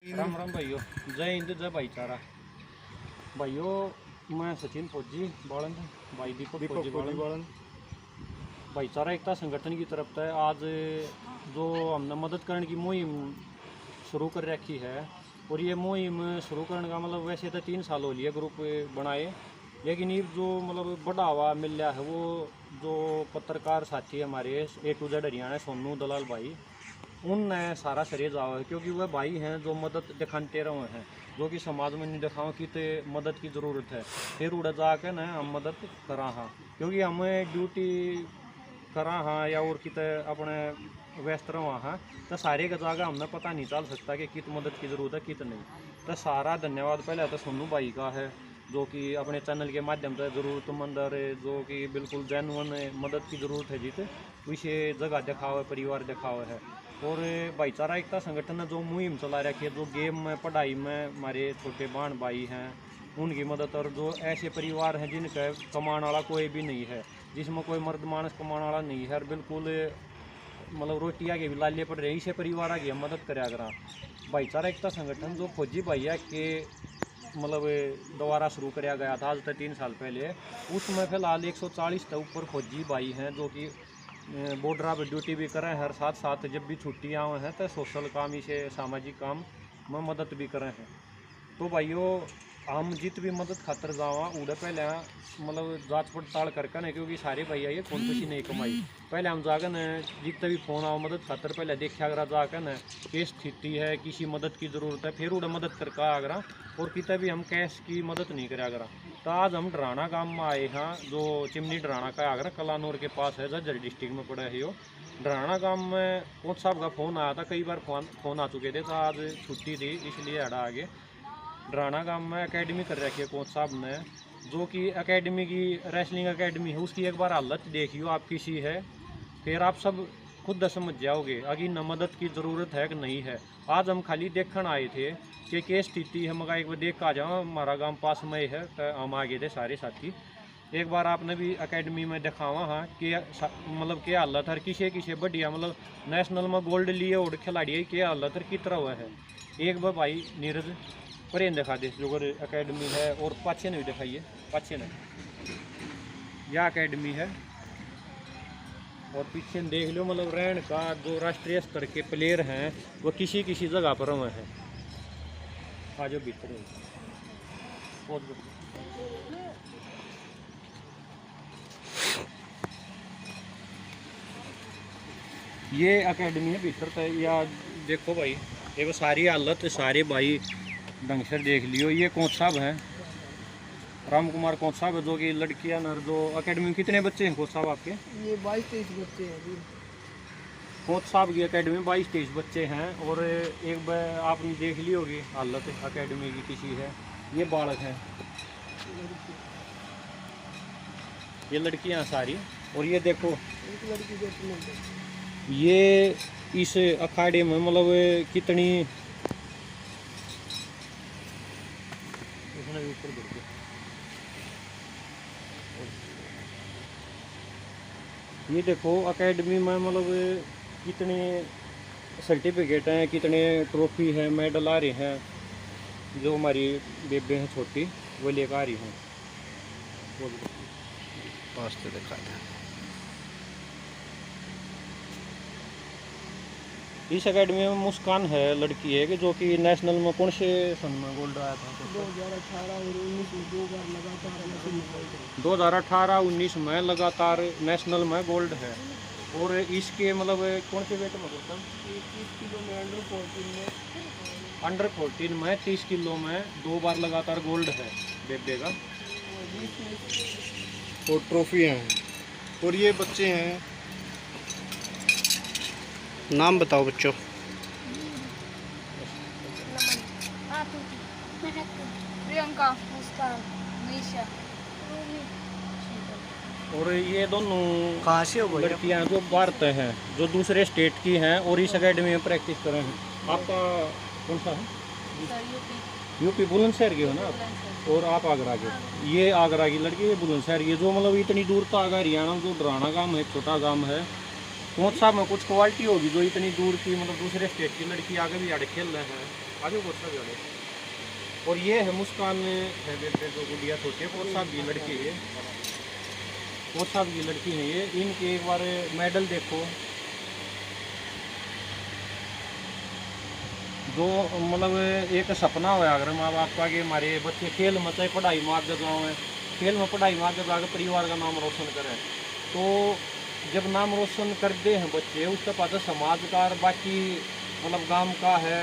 राम राम भाइयों, जय हिंद जय भाईचारा। भाइयों, मैं सचिन फौजी बाड़न, भाई दीपक फौजी बाड़न, भाईचारा एकता संगठन की तरफ से आज जो हमने मदद करने की मुहिम शुरू कर रखी है। और ये मुहिम शुरू करने का मतलब वैसे तो 3 साल हो लिए ग्रुप बनाए, लेकिन ये जो मतलब बढ़ावा मिल रहा है वो जो पत्रकार साथी हमारे A to Z Haryana Sonu दलाल भाई, उनने सारा श्रेय जावा है, क्योंकि वह भाई हैं जो मदद दिखाते रहे हैं, जो कि समाज में नहीं दिखाओ कि तो मदद की ज़रूरत है, फिर उड़ा जाके ना हम मदद करा हाँ, क्योंकि हमें ड्यूटी करा हाँ या और कित अपने व्यस्त रहा हाँ, तो सारे का जागा हमने पता नहीं चल सकता कि कित मदद की ज़रूरत है कित नहीं। तो सारा धन्यवाद पहले तो सोनू भाई का है, जो कि अपने चैनल के माध्यम से ज़रूरतमंद जो कि बिल्कुल जेन्युइन मदद की ज़रूरत है जित विषय जगह दिखावा परिवार दिखावा है। और भाईचारा एकता संगठन ने जो मुहिम चला रखी है, जो गेम में पढ़ाई में हमारे छोटे बहन भाई हैं उनकी मदद, और जो ऐसे परिवार हैं जिनका कमाने वाला कोई भी नहीं है, जिसमें कोई मर्द मानस कमाने वाला नहीं है, और बिल्कुल मतलब रोटियाँ के भी लालिए पड़ रहे, इसे परिवार की हम मदद करा करा। भाईचारा एकता संगठन जो फौजी भैया के मतलब दोबारा शुरू कराया गया था आज से 3 साल पहले, उसमें फिलहाल 140 के ऊपर फौजी भाई हैं जो कि बॉर्डर पर ड्यूटी भी करें हैं, साथ साथ जब भी छुट्टियाँ हैं तो सोशल काम इसे सामाजिक काम में मदद भी करें हैं। तो भाइयों, हम जित भी मदद खातर जावा उड़े पहले मतलब जांच पड़ताल करके ना, क्योंकि सारे भैया ये कौन किसी नहीं कमाई, पहले हम जाकर न जितने भी फोन आओ मदद खातर पहले देखा अगर जाकर न क्या स्थिति है, किसी मदद की ज़रूरत है, फिर उड़े मदद करके आगरा, और कितने भी हम कैश की मदद नहीं करा करा। तो आज हम डराना गांव में आए हैं, जो चिमनी डराना का आगरा कलानौर के पास है, झज्जर डिस्ट्रिक्ट में पड़ा है। यो डराना गांव में कोच साहब का फ़ोन आया था, कई बार फ़ोन आ चुके थे, तो आज छुट्टी थी इसलिए हड़ा आगे। डराना गांव में एकेडमी कर रखी है कोच साहब ने, जो कि एकेडमी की रेसलिंग एकेडमी है, उसकी एक बार हालत देखियो आप किसी है, फिर आप सब खुद समझ जाओगे अगर न मदद की ज़रूरत है कि नहीं है। आज हम खाली देखने आए थे कि क्या स्थिति है, मगर एक बार देख कर आ जाओ, हमारा गांव पास में है, तो हम आ गए थे सारे साथी। एक बार आपने भी एकेडमी में दिखावा हाँ कि मतलब क्या हालत है, किसे बढ़िया मतलब नेशनल में गोल्ड लिए और खिलाड़ी क्या हालत है कितना हुआ है। एक बार भाई नीरज परेन दिखा दे जो एकेडमी है, और पाछे ने भी दिखाइए, पाछे ने यह एकेडमी है, और पीछे देख लो मतलब रैन का जो राष्ट्रीय स्तर के प्लेयर हैं वो किसी जगह पर हुए हैं। आज भीतर बहुत ये एकेडमी है भीतर तो, या देखो भाई ये सारी हालत सारे भाई ढंग से देख लियो। ये कोच साहब हैं राम कुमार कोच साहब, जो कि लड़कियां नर जो एकेडमी में कितने बच्चे हैं कोच साहब आपके? ये 22-23 बच्चे हैं अभी। कोच साहब की एकेडमी में 22-23 बच्चे हैं, और एक बार आपने देख ली होगी हालत एकेडमी की किसी है। ये बालक हैं, ये लड़कियां सारी, और ये देखो एक लड़की ये इस अखाड़े में मतलब कितनी ऊपर ये देखो एकेडमी में मतलब कितने सर्टिफिकेट हैं, कितने ट्रॉफी हैं, मेडल आ रहे हैं, जो हमारी बेबे हैं छोटी वो लेकर आ रही हैं। इस एकेडमी में मुस्कान है लड़की है कि जो कि नेशनल में कौन से सन में गोल्ड आया था? 2018 और 19 में 2 बार लगातार 2018-19 में लगातार नेशनल में गोल्ड है। और इसके मतलब कौन से वेट में होता है? 30 किलो में अंडर 14 में 30 किलो में 2 बार लगातार गोल्ड है बेबे का, और ट्रॉफियाँ हैं। और ये बच्चे हैं, नाम बताओ बच्चों। प्रियंका, मुस्कान, निशा। और ये दोनों कहाँ से हो लड़कियाँ जो भारत हैं, जो दूसरे स्टेट की हैं और इस एकेडमी में प्रैक्टिस कर रहे हैं। आपका कौन सा है? यूपी बुलंदशहर की हो ना आप, और आप आगरा के। ये आगरा की लड़की, ये बुलंदशहर की, जो मतलब इतनी दूर तक आगा हरियाणा, जो डराना गांव है छोटा गांव है, कोच साहब में कुछ क्वालिटी होगी जो इतनी दूर की मतलब दूसरे स्टेट की लड़की आगे भी आड़े खेल रहे हैं। आगे बहुत सा जोड़े। और ये है मुस्कान है बेटे जो गुड़िया छोटे 4 साल की लड़की है, 4 साल की लड़की है ये। इनके एक बार मेडल देखो, जो मतलब एक सपना हुआ अगर माँ बाप का कि हमारे बच्चे खेल में चाहे पढ़ाई में आगे जाओ, खेल में पढ़ाई में आगे जाकर परिवार का नाम रोशन करें। तो जब नाम रोशन करते हैं बच्चे, उसके बाद समाज का और बाकी मतलब गांव का है,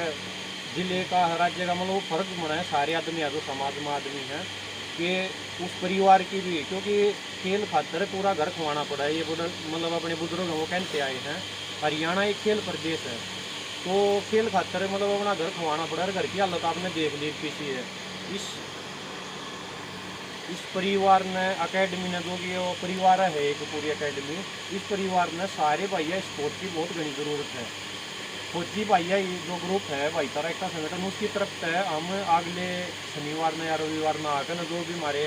जिले का है, राज्य का, मतलब वो फर्क बना है सारे आदमी है जो समाज में आदमी हैं कि उस परिवार की भी, क्योंकि खेल खातर पूरा घर खुआना पड़ा है। ये मतलब अपने बुजुर्ग वो कहते आए हैं, हरियाणा एक खेल प्रदेश है, तो खेल खातर मतलब अपना घर खुआना पड़ा है। घर की हालत आपने देख ली किसी है। इस परिवार ने अकेडमी ने जो कि वो परिवार है एक पूरी अकेडमी, इस परिवार ने सारे भैया स्पोर्ट की बहुत घनी ज़रूरत है। फौजी भैया ये जो ग्रुप है भाईचारा एकता संगठन, उसकी तरफ से हम अगले शनिवार में या रविवार में आकर न जो भी हमारे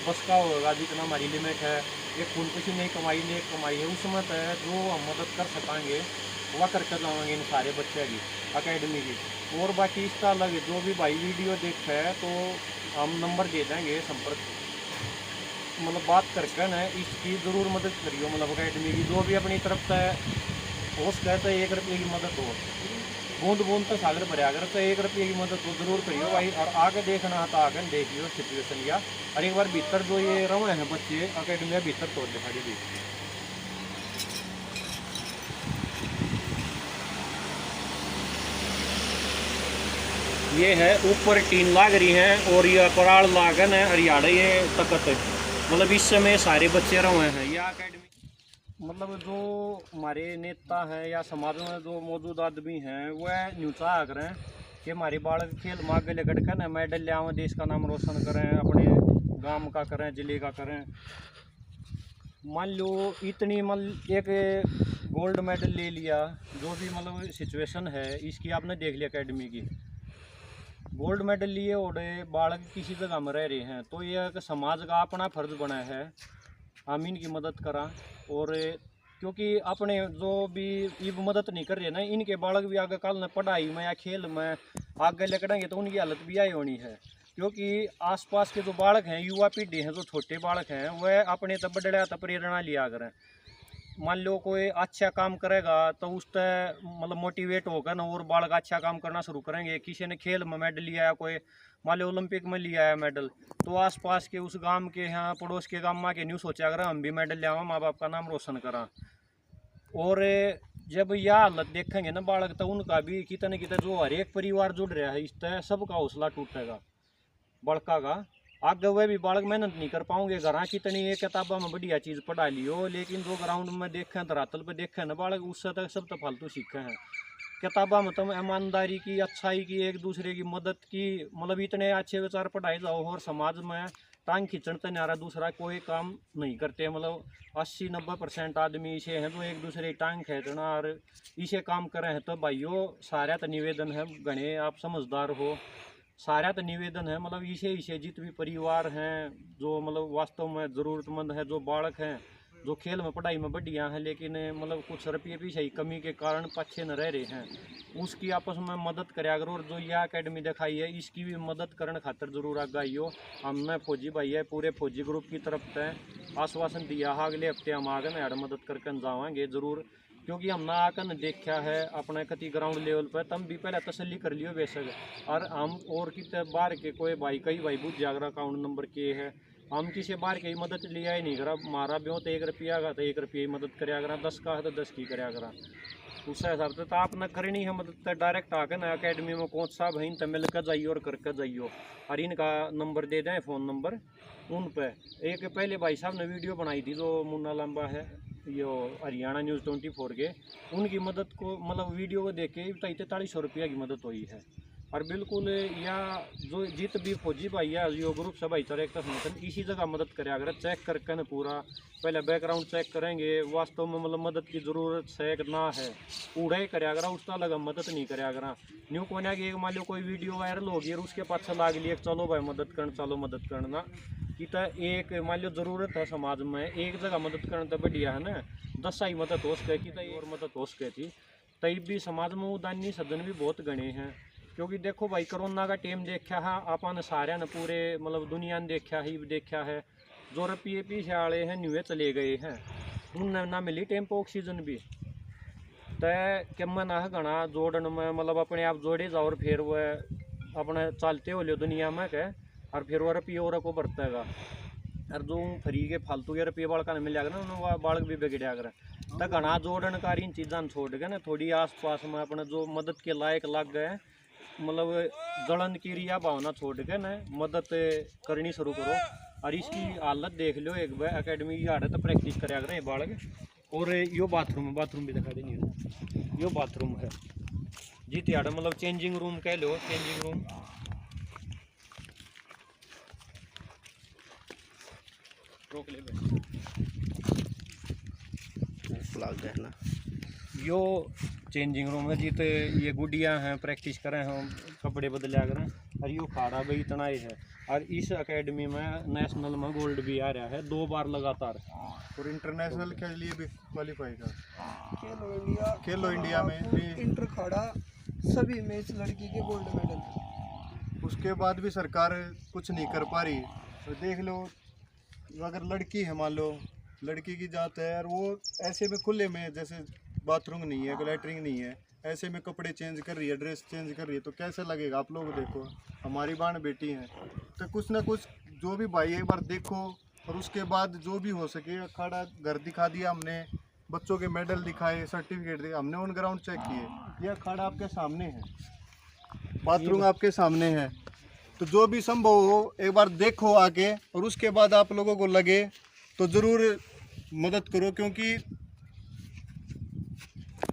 बस का होगा, जितना हमारी लिमिट है, एक खून किसी ने कमाई ने कमाई है, उसमें तय जो हम मदद कर सकेंगे वह करके जाएंगे इन सारे बच्चे की अकेडमी की। और बाकी इसका अलग जो भी भाई वीडियो देखा है तो हम नंबर दे देंगे, संपर्क मतलब बात करके न इसकी ज़रूर मदद करियो। मतलब अकेडमी की जो भी अपनी तरफ से हो सके, 1 रुपये की मदद हो, बूंद बूंद तो सागर भरे, अगर तो 1 रुपये की मदद हो जरूर करियो भाई। और आगे देखना है तो आगे देखियो सिचुएशन या, और एक बार भीतर जो ये रवे हैं बच्चे अकेडमी में भीतर तोड़ दिखाई दी। ये है ऊपर टीन लाग रही है और ये पराड़ लागन है हरियाणा ये तकत है, मतलब इस समय सारे बच्चे रहे हैं। यह अकेडमी मतलब जो हमारे नेता हैं या समाज में जो मौजूद आदमी हैं वह न्यूचा करें कि हमारे बालक खेल में आगे लेकर के ना मेडल ले आवें, देश का नाम रोशन करें, अपने गांव का करें, जिले का करें। मान लो इतनी मतलब एक गोल्ड मेडल ले लिया, जो भी मतलब सिचुएशन है इसकी आपने देख लिया अकेडमी की, गोल्ड मेडल लिए और बालक किसी जगह में रह रहे हैं, तो ये एक समाज का अपना फर्ज बना है हम इनकी मदद करा। और क्योंकि अपने जो भी ये मदद नहीं कर रहे ना, इनके बालक भी आगे कल न पढ़ाई में या खेल में आगे लेकड़ेंगे तो उनकी हालत भी आई होनी है। क्योंकि आसपास के जो बालक हैं, युवा पीढ़ी हैं, जो छोटे बालक हैं, वह अपने तब बड़े तब प्रेरणा लिया करें। मान लो कोई अच्छा काम करेगा तो उससे मतलब मोटिवेट होकर ना और बालक अच्छा काम करना शुरू करेंगे। किसी ने खेल में मेडल लिया है, कोई मान लो ओलंपिक में लिया है मेडल, तो आसपास के उस गांव के यहाँ पड़ोस के गांव में के न्यू सोचा अगर हम भी मेडल ले आवा, माँ बाप का नाम रोशन करा। और जब यह हालत देखेंगे ना बालक, तो उनका भी कितने कितने जो हर एक परिवार जुड़ रहा है इससे सबका हौसला टूटेगा बड़का का। आगे वह भी बालक मेहनत नहीं कर पाओगे, घर कितनी एक किताबा में बढ़िया चीज़ पढ़ा लियो, लेकिन जो ग्राउंड में देखें धरातल पे देखें ना बालक, उससे तक सब तो फालतू सीखे हैं। किताबा में तुम ईमानदारी की, अच्छाई की, एक दूसरे की मदद की, मतलब इतने अच्छे विचार पढ़ाए जाओ और समाज में टांग खींचन तो नारा दूसरा कोई काम नहीं करते। मतलब 80-90% आदमी इसे हैं जो एक दूसरे की टांग खींचना और इसे काम करें हैं। तो भाइयों सारा तो निवेदन है, गणे आप समझदार हो, सारा तो निवेदन है मतलब इसे जितने भी परिवार हैं जो मतलब वास्तव में ज़रूरतमंद है, जो बालक हैं जो खेल में पढ़ाई में बढ़िया हैं लेकिन मतलब कुछ रुपये पीछे कमी के कारण पीछे न रह रहे हैं, उसकी आपस में मदद करे अगर। और जो यह अकेडमी दिखाई है इसकी भी मदद करने खातर जरूर आगे आइयो। हमने फौजी भाई है पूरे फौजी ग्रुप की तरफ से आश्वासन दिया है, अगले हफ्ते हम आगे ना मदद करके जाएंगे ज़रूर। क्योंकि हमने आकर देखा है अपने कति ग्राउंड लेवल पर, तब भी पहले तसल्ली कर लियो बेशक। और हम और कितने बार के कोई भाई कई भाई बुझ जागरा अकाउंट नंबर के है, हम किसी बार की मदद लिया ही नहीं करा। हमारा ब्यों तो 1 रुपया का तो 1 रुपये की मदद कराया करा, 10 का है तो 10 की कराया करा। उस हिसाब से तो आपने करनी है मदद तो डायरेक्ट आकर ना अकेडमी में कोच साहब हैं तो मिल कर जाइयो और करके जाइयो। और इनका नंबर दे दें, फ़ोन नंबर उन पर। एक पहले भाई साहब ने वीडियो बनाई थी जो मुन्ना लंबा है यो हरियाणा न्यूज़ 24 के, उनकी मदद को मतलब वीडियो को देख के 4300 रुपया की मदद हुई है। और बिल्कुल या जो जित भी फौजी भाई है यो ग्रुप से भाईचारा एकता संगठन इसी जगह मदद करे अगर चेक करके न पूरा पहले बैकग्राउंड चेक करेंगे वास्तव में मतलब मदद की ज़रूरत है कि ना है, पूरा ही करे अगर उसका लगा मदद नहीं करे अगर। न्यू कोना की एक मान लो कोई वीडियो वायरल होगी और उसके पास लाग लिए चलो भाई मदद करना, चलो मदद करना कि एक मान लो ज़रूरत है समाज में एक जगह मदद करना तो बढ़िया है ना, 10 ही मदद हो सके कि और मदद हो सके थी। तब भी समाज में उदानी सदन भी बहुत गणे हैं क्योंकि देखो भाई कोरोना का टाइम देखा है अपन सारे ने पूरे मतलब दुनिया ने देखा है जो रुपये पीछे वाले हैं न्यूए चले गए हैं उन्हें ना मिली टाइम पर ऑक्सीजन भी तय कि मन है घना जोड़न में मतलब अपने आप जोड़े जाओ और फिर वह अपने चलते हो लियो दुनिया में के और फिर वह रुपये और को बरतेगा और जो फ्री के फालतू के रुपये बालका मिल जाएगा ना उन्होंने बालक भी बिगड़िया कर तो घना जोड़नकारी इन चीज़ा छोड़ के ना थोड़ी आस पास में अपने जो मदद के लायक लग गए मतलब जलन की रिया भावना छोड़ के ना मदद करनी शुरू करो। और इसकी हालत देख लो एक बार अकेडमी की हालत तो प्रैक्टिस कराया करें बालक। और यो बाथरूम भी दिखा देनी यो बाथरूम है जी त्याड़ा मतलब चेंजिंग रूम कह लो चेंजिंग रूम रोक ले लग गए ना यो चेंजिंग रूम है जी तो ये गुडिया हैं प्रैक्टिस करें हम कपड़े बदलिया करें और यो खाड़ा भी इतना ही है। और इस एकेडमी में नेशनल में गोल्ड भी आ रहा है 2 बार लगातार और इंटरनेशनल के लिए भी क्वालिफाई था खेलो इंडिया में भी इंटर खड़ा सभी मैच लड़की के गोल्ड मेडल। उसके बाद भी सरकार कुछ नहीं कर पा रही। तो देख लो अगर लड़की है मान लो लड़की की जात है और वो ऐसे में खुले में जैसे बाथरूम नहीं है लैटरिन नहीं है ऐसे में कपड़े चेंज कर रही है ड्रेस चेंज कर रही है तो कैसे लगेगा। आप लोग देखो हमारी बहन बेटी हैं तो कुछ ना कुछ जो भी भाई एक बार देखो और उसके बाद जो भी हो सके अखाड़ा घर दिखा दिया हमने बच्चों के मेडल दिखाए सर्टिफिकेट दिए हमने ऑन ग्राउंड चेक किए। यह अखाड़ा आपके सामने है बाथरूम आपके सामने है तो जो भी संभव हो एक बार देखो आके और उसके बाद आप लोगों को लगे तो ज़रूर मदद करो क्योंकि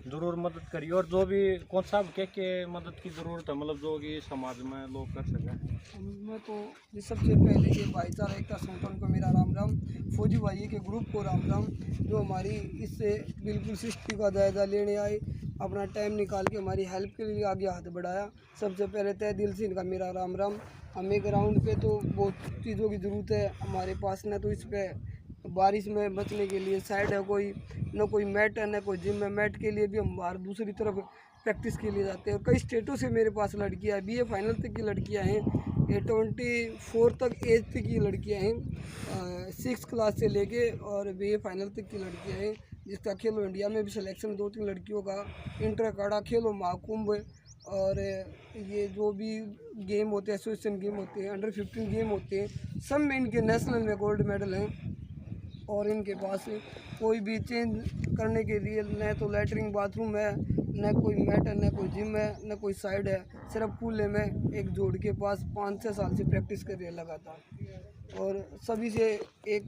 ज़रूर मदद करिए। और जो भी कौन सा के मदद की ज़रूरत है मतलब जो कि समाज में लोग कर सकें। मैं तो ये सबसे पहले ये भाईचारा एकता संगठन को मेरा राम राम, फौजी भाई के ग्रुप को राम राम जो हमारी इससे बिल्कुल सृष्टि का जायजा लेने आए अपना टाइम निकाल के हमारी हेल्प के लिए आगे हाथ बढ़ाया। सबसे पहले तय दिल से इनका मेरा राम राम। हमें ग्राउंड पे तो बहुत चीज़ों की ज़रूरत है हमारे पास न तो इस पर बारिश में बचने के लिए साइड है कोई न कोई मैट है न कोई जिम है। मैट के लिए भी हम बाहर दूसरी तरफ प्रैक्टिस के लिए जाते हैं। कई स्टेटों से मेरे पास लड़कियां BA फाइनल तक की लड़कियां हैं 24 तक एज तक की लड़कियां हैं 6 क्लास से लेके और BA फाइनल तक की लड़कियां हैं जिसका खेलो इंडिया में भी सिलेक्शन 2-3 लड़कियों का इंटर अखाड़ा खेलो महाकुंभ। और ये जो भी गेम होते हैं एसोसिएशन गेम होते हैं अंडर 15 गेम होते हैं सब में इनके नेशनल में गोल्ड मेडल हैं। और इनके पास कोई भी चेंज करने के लिए न तो लैटरिन बाथरूम है न कोई मैट है न कोई जिम है न कोई साइड है सिर्फ कूल्हे में एक जोड़ के पास 5-6 साल से प्रैक्टिस कर रही है लगातार। और सभी से एक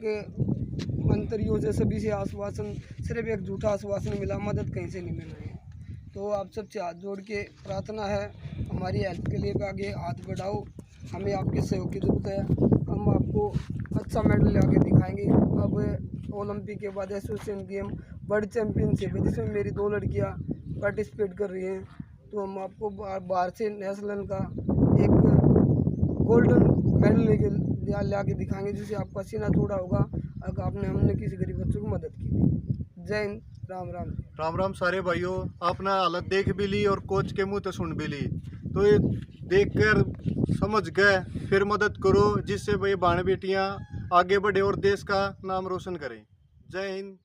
मंत्रियों से सभी से आश्वासन सिर्फ एक झूठा आश्वासन मिला मदद कहीं से नहीं मिल रही है। तो आप सबसे हाथ जोड़ के प्रार्थना है हमारी हेल्प के लिए आगे हाथ बढ़ाओ हमें आपके सहयोग की ज़रूरत है। हम आपको अच्छा मेडल ला के दिखाएंगे। अब ओलंपिक के बाद एसोसिएशन गेम वर्ल्ड चैम्पियनशिप है जिसमें मेरी 2 लड़कियां पार्टिसिपेट कर रही हैं तो हम आपको बाहर से नेशनल का एक गोल्डन मेडल लेके ला के दिखाएंगे जिससे आपका सीना थोड़ा होगा अगर हमने किसी गरीब बच्चों की मदद की थी। जय हिंद राम राम। राम राम सारे भाइयों आपने हालत देख भी ली और कोच के मुंह तो सुन भी ली तो ये देखकर समझ गए फिर मदद करो जिससे भाई बहन बेटियां आगे बढ़े और देश का नाम रोशन करें। जय हिंद।